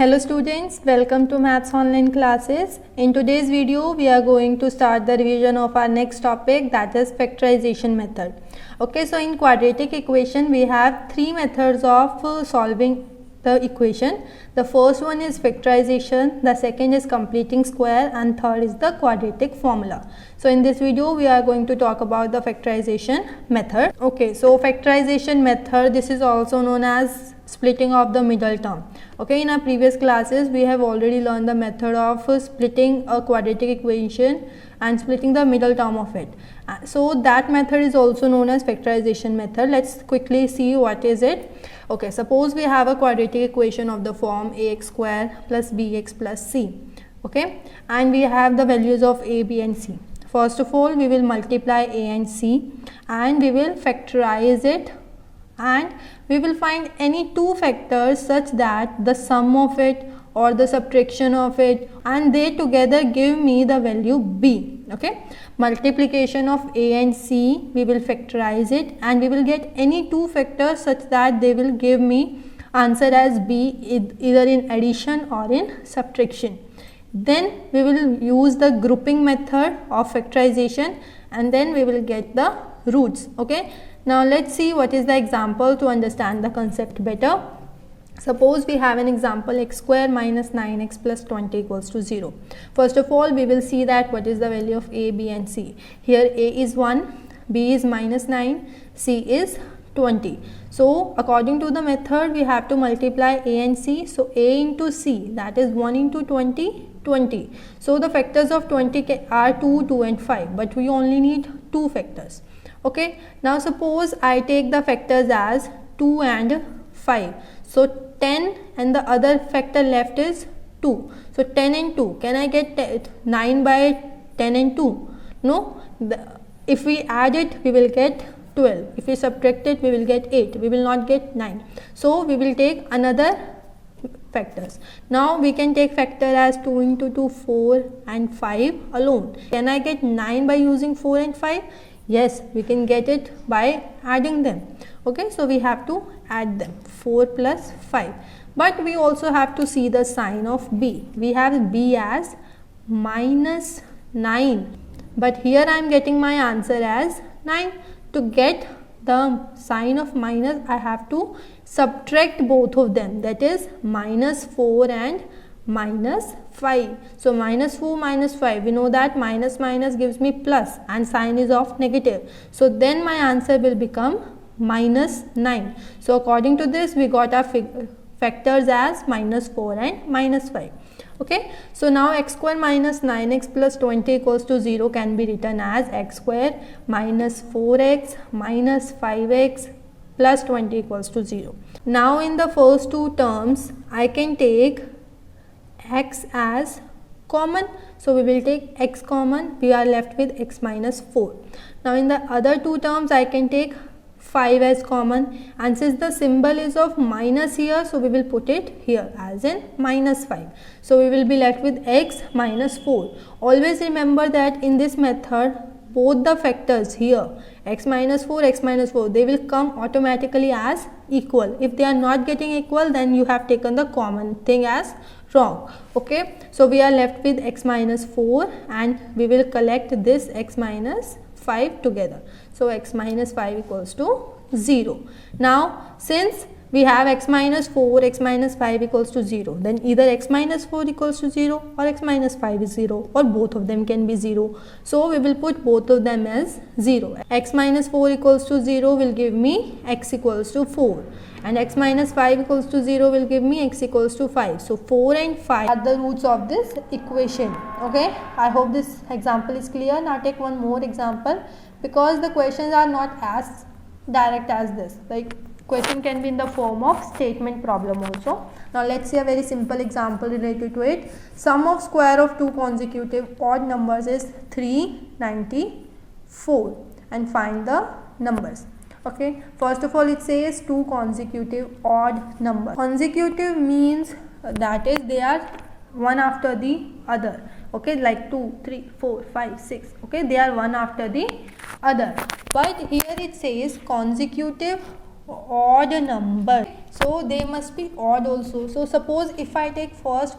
Hello students, welcome to Maths Online classes. In today's video, we are going to start the revision of our next topic, that is factorization method. Okay, so in quadratic equation, we have three methods of solving the equation. The first one is factorization, the second is completing square, and third is the quadratic formula. So in this video, we are going to talk about the factorization method. Okay, so factorization method, this is also known as splitting of the middle term. Okay, in our previous classes we have already learned the method of splitting a quadratic equation and splitting the middle term of it. So that method is also known as factorization method. Let's quickly see what is it. Okay, suppose we have a quadratic equation of the form ax square plus bx plus c. Okay, and we have the values of a, b and c. First of all, we will multiply a and c and we will factorize it, and we will find any two factors such that the sum of it or the subtraction of it and they together give me the value b. Okay, multiplication of a and c, we will factorize it and we will get any two factors such that they will give me answer as b, either in addition or in subtraction. Then we will use the grouping method of factorization and then we will get the roots. Okay, now let's see what is the example to understand the concept better. Suppose we have an example x square minus 9x plus 20 equals to 0. First of all, we will see that what is the value of a, b and c. Here a is 1, b is minus 9, c is 20. So according to the method, we have to multiply a and c. So a into c, that is 1 into 20, 20. So the factors of 20 are 2, 2 and 5, but we only need two factors. Okay, now suppose I take the factors as 2 and 5. So 10 and the other factor left is 2. So 10 and 2, can I get 9 by 10 and 2? No, if we add it, we will get 12. If we subtract it, we will get 8. We will not get 9. So we will take another factors. Now we can take factor as 2 into 2, 4 and 5 alone. Can I get 9 by using 4 and 5? Yes, we can get it by adding them. Okay, so we have to add them, 4 plus 5. But we also have to see the sign of b. We have b as minus 9. But here I am getting my answer as 9. To get the sign of minus, I have to subtract both of them. That is minus 4 and minus 5. So minus 4 minus 5, we know that minus minus gives me plus and sign is of negative. So then my answer will become minus 9. So according to this, we got our factors as minus 4 and minus 5. Okay, so now x square minus 9x plus 20 equals to 0 can be written as x square minus 4x minus 5x plus 20 equals to 0. Now in the first two terms, I can take x as common. So we will take x common, we are left with x minus 4. Now in the other two terms, I can take 5 as common, and since the symbol is of minus here, so we will put it here as in minus 5. So we will be left with x minus 4. Always remember that in this method, both the factors here, x minus 4, they will come automatically as equal. If they are not getting equal, then you have taken the common thing as wrong. Okay, so we are left with x minus 4 and we will collect this x minus 5 together. So x minus 5 equals to 0. Now since we have x minus 4, x minus 5 equals to 0, then either x minus 4 equals to 0 or x minus 5 is 0, or both of them can be 0. So we will put both of them as 0. X minus 4 equals to 0 will give me x equals to 4, and x minus 5 equals to 0 will give me x equals to 5. So 4 and 5 are the roots of this equation. Okay, I hope this example is clear. Now take one more example, because the questions are not as direct as this. Like question can be in the form of statement problem also. Now let's see a very simple example related to it. Sum of square of two consecutive odd numbers is 394 and find the numbers. Okay, first of all it says two consecutive odd numbers. Consecutive means that is they are one after the other. Okay, like 2, 3, 4, 5, 6. Okay, they are one after the other. But here it says consecutive odd number, so they must be odd also. So suppose if I take first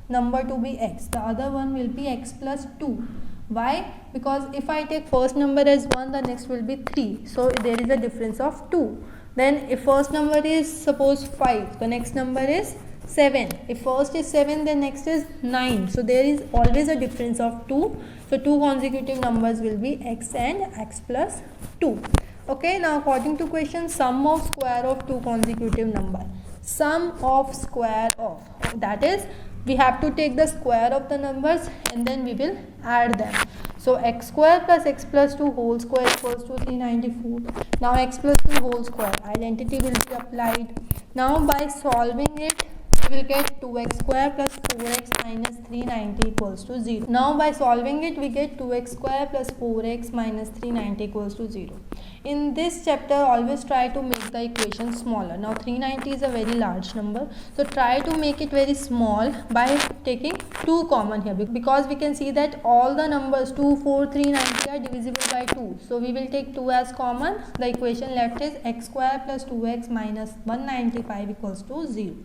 number to be x, the other one will be x plus 2. Why? Because if I take first number as 1, the next will be 3, so there is a difference of 2. Then if first number is suppose 5, the next number is 7. If first is 7, then next is 9, so there is always a difference of 2. So two consecutive numbers will be x and x plus 2. Okay, now according to question, sum of square of two consecutive number. Sum of square of, that is, we have to take the square of the numbers and then we will add them. So x square plus x plus 2 whole square equals to 394. Now x plus 2 whole square, identity will be applied. Now by solving it, we will get 2x square plus 4x minus 390 equals to 0. Now by solving it, we get 2x square plus 4x minus 390 equals to 0. In this chapter, always try to make the equation smaller. Now 390 is a very large number, so try to make it very small by taking 2 common here, because we can see that all the numbers 2, 4, 390 are divisible by 2. So we will take 2 as common. The equation left is x square plus 2x minus 195 equals to 0.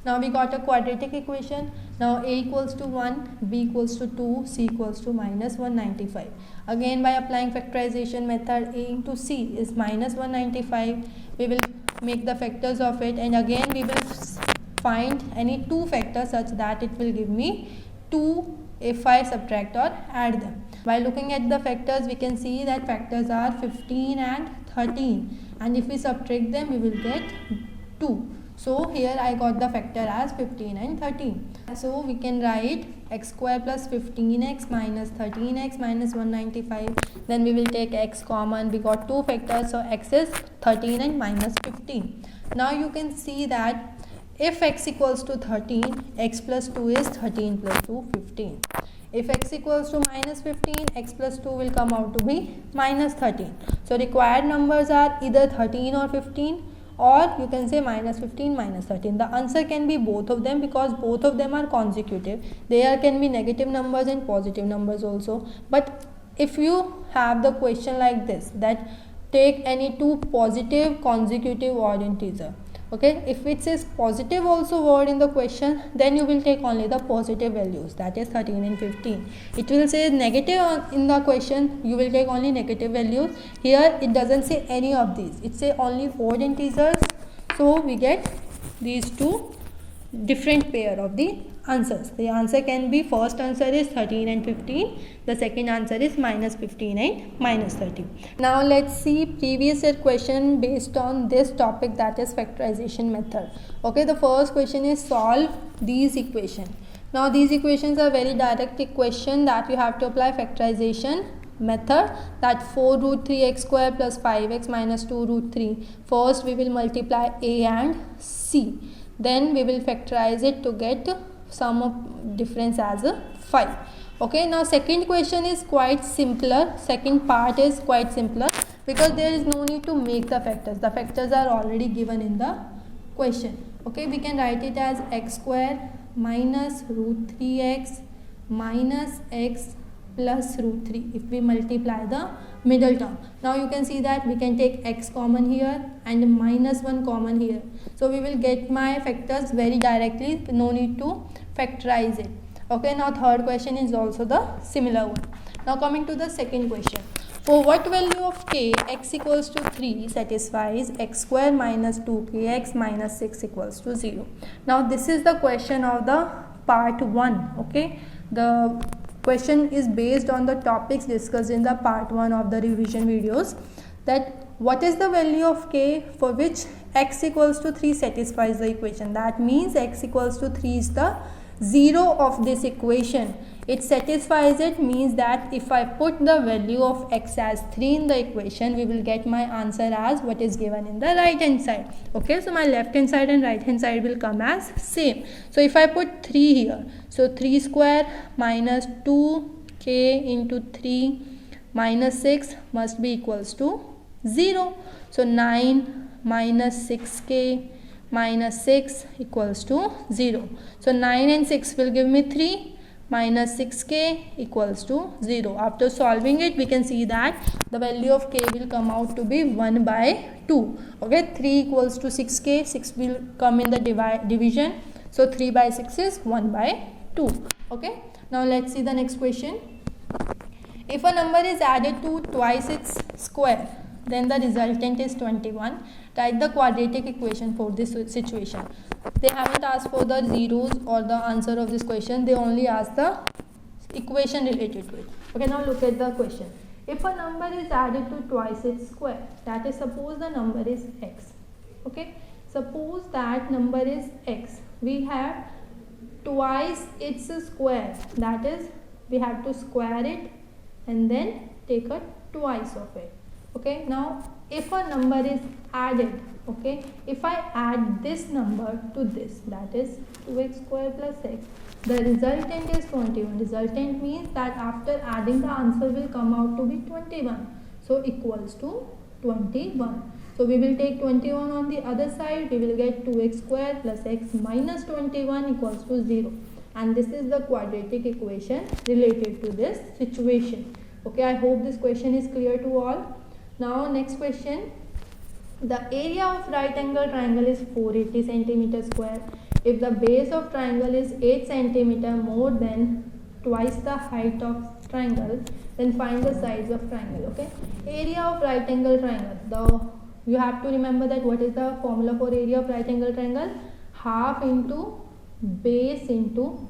Now we got a quadratic equation. Now a equals to 1, b equals to 2, c equals to minus 195. Again, by applying factorization method, a into c is minus 195. We will make the factors of it, and again we will find any two factors such that it will give me 2 if I subtract or add them. By looking at the factors, we can see that factors are 15 and 13, and if we subtract them, we will get 2. So here I got the factor as 15 and 13. So we can write x square plus 15x minus 13x minus 195. Then we will take x common. We got two factors, so x is 13 and minus 15. Now you can see that if x equals to 13, x plus 2 is 13 plus 2, 15. If x equals to minus 15, x plus 2 will come out to be minus 13. So required numbers are either 13 or 15, or you can say minus 15 minus 13. The answer can be both of them because both of them are consecutive. There can be negative numbers and positive numbers also. But if you have the question like this, that take any two positive consecutive odd integer. Okay, if it says positive also word in the question, then you will take only the positive values, that is 13 and 15. It will say negative in the question, you will take only negative values. Here it doesn't say any of these, it say only odd integers. So we get these two different pair of the answers. The answer can be, first answer is 13 and 15, the second answer is minus 15 and minus 13. Now let's see previous year question based on this topic, that is factorization method. Okay, the first question is solve these equations. Now these equations are very direct equation that you have to apply factorization method, that 4 root 3x square plus 5x minus 2 root 3. First we will multiply a and c. Then we will factorize it to get sum of difference as a 5. Okay, now second question is quite simpler. Second part is quite simpler because there is no need to make the factors. The factors are already given in the question. Okay, we can write it as x square minus root 3x minus x plus root 3 if we multiply the middle term. Now you can see that we can take x common here and minus 1 common here. So we will get my factors very directly, no need to factorize it. Okay, now third question is also the similar one. Now coming to the second question. For what value of k x equals to 3 satisfies x square minus 2kx minus 6 equals to 0. Now this is the question of the part 1. Okay, the question is based on the topics discussed in the part 1 of the revision videos, that what is the value of k for which x equals to 3 satisfies the equation. That means x equals to 3 is the 0 of this equation. It satisfies it means that if I put the value of x as 3 in the equation, we will get my answer as what is given in the right hand side. Okay, so my left hand side and right hand side will come as same. So if I put 3 here, so 3 square minus 2k into 3 minus 6 must be equals to 0. So 9 minus 6k minus 6 equals to 0. So 9 and 6 will give me 3. minus 6k equals to 0. After solving it, we can see that the value of k will come out to be 1 by 2. Okay, 3 equals to 6k, 6 will come in the division. So 3 by 6 is 1 by 2. Okay, now let's see the next question. If a number is added to twice its square, then the resultant is 21. Write the quadratic equation for this situation. They haven't asked for the zeros or the answer of this question. They only asked the equation related to it. Okay, now look at the question. If a number is added to twice its square, that is, suppose the number is x. Okay, suppose that number is x. We have twice its square. That is, we have to square it and then take a twice of it. Okay, now if a number is added, okay, if I add this number to this, that is 2x square plus x, the resultant is 21. Resultant means that after adding, the answer will come out to be 21. So equals to 21. So we will take 21 on the other side. We will get 2x square plus x minus 21 equals to 0. And this is the quadratic equation related to this situation. Okay, I hope this question is clear to all. Now next question. The area of right angle triangle is 480 centimeter square. If the base of triangle is 8 centimeter more than twice the height of triangle, then find the sides of triangle. Okay, area of right angle triangle. You have to remember that what is the formula for area of right angle triangle? Half into base into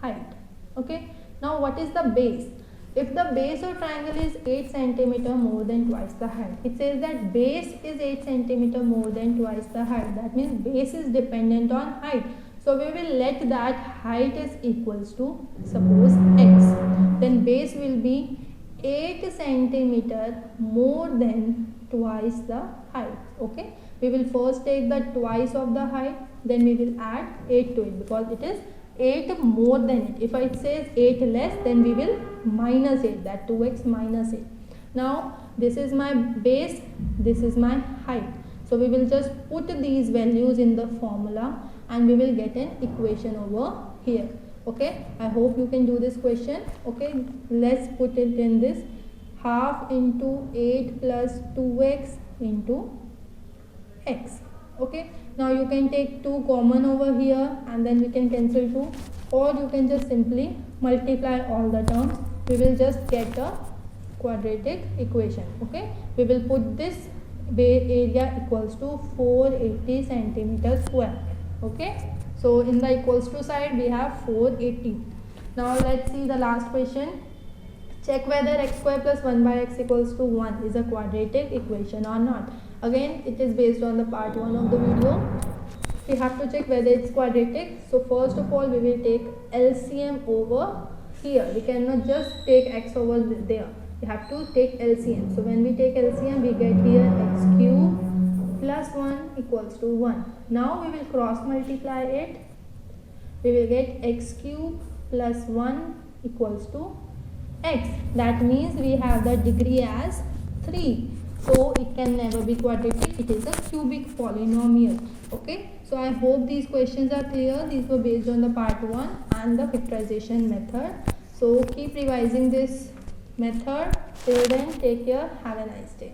height. Okay, now what is the base? If the base of triangle is 8 centimeter more than twice the height, it says that base is 8 centimeter more than twice the height. That means base is dependent on height. So we will let that height is equals to, suppose, x. Then base will be 8 centimeter more than twice the height. Okay, we will first take the twice of the height, then we will add 8 to it because it is 8 more than it. If it says 8 less, then we will minus 8, that 2x minus 8. Now this is my base, this is my height. So we will just put these values in the formula and we will get an equation over here. Okay, I hope you can do this question. Okay, let's put it in this. Half into 8 plus 2x into x. Okay, now you can take 2 common over here and then we can cancel 2, or you can just simply multiply all the terms. We will just get a quadratic equation. Okay, we will put this area equals to 480 centimeter square. Okay, so in the equals to side we have 480. Now let's see the last question. Check whether x square plus 1 by x equals to 1 is a quadratic equation or not. Again, it is based on the part 1 of the video. We have to check whether it's quadratic. So first of all, we will take LCM over here. We cannot just take x over there. We have to take LCM. So when we take LCM, we get here x cube plus 1 equals to 1. Now we will cross multiply it. We will get x cube plus 1 equals to x. That means we have the degree as 3. So it can never be quadratic. It is a cubic polynomial. Okay. So I hope these questions are clear. These were based on the part 1 and the factorization method. So keep revising this method. Till then, take care. Have a nice day.